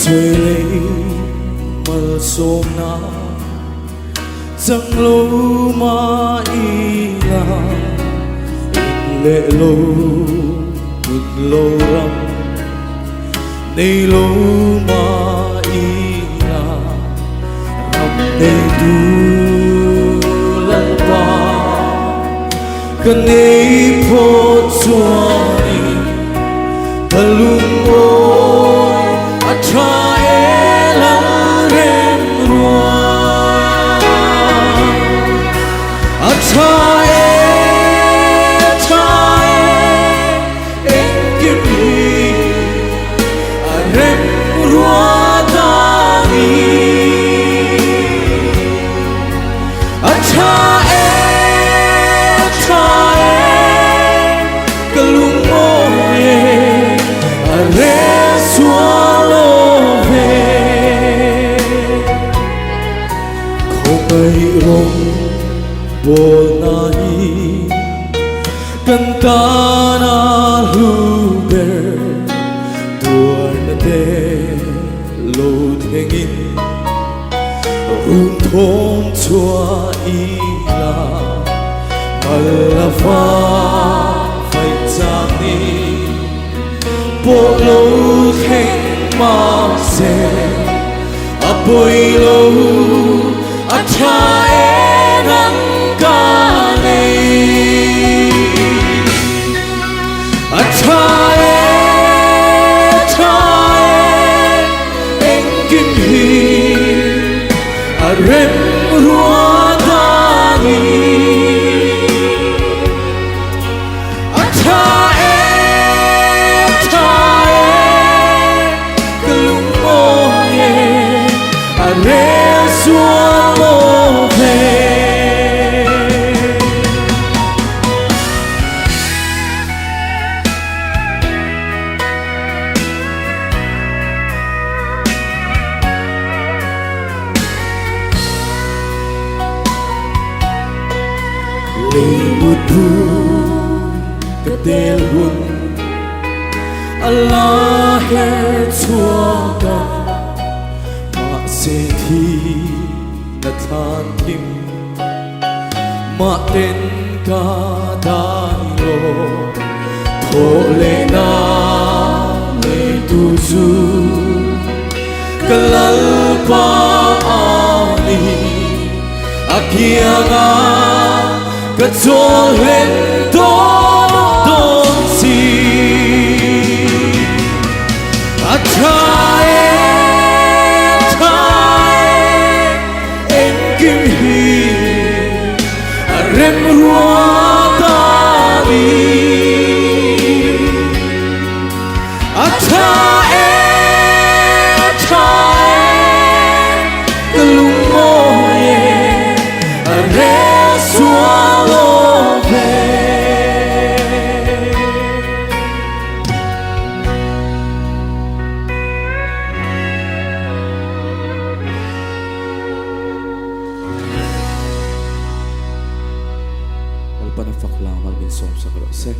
xuôi lấy mờ xôm na chẳng lâu mà y là lệ lâu ngực lâu rắm nay lâu mà y là rắm nay du lần ba cần nay phốt xua đi talung ôi acha elang rem rua acha engkim hi rem rua tangi acha kalung ôi re sualo về không ai rong bol nahi kan ta na luber tuan te lo thengin run thom chua ila malafa phải chạm ni bộ lô khen mà sẽ bồi lô cha em nắng ca này cha em kinh hi rem rua ta đi re sualo về lấy một thu cái tên buồn Allah hết xua cả sẽ thi là than kim mà tên ca đại lô thổ lệ na lệ tu du cái lal pa ani akianga cái cho lên đón si rem rua ta đi cha em lung môi re sualo về Panafak lang malgin som sa kalose.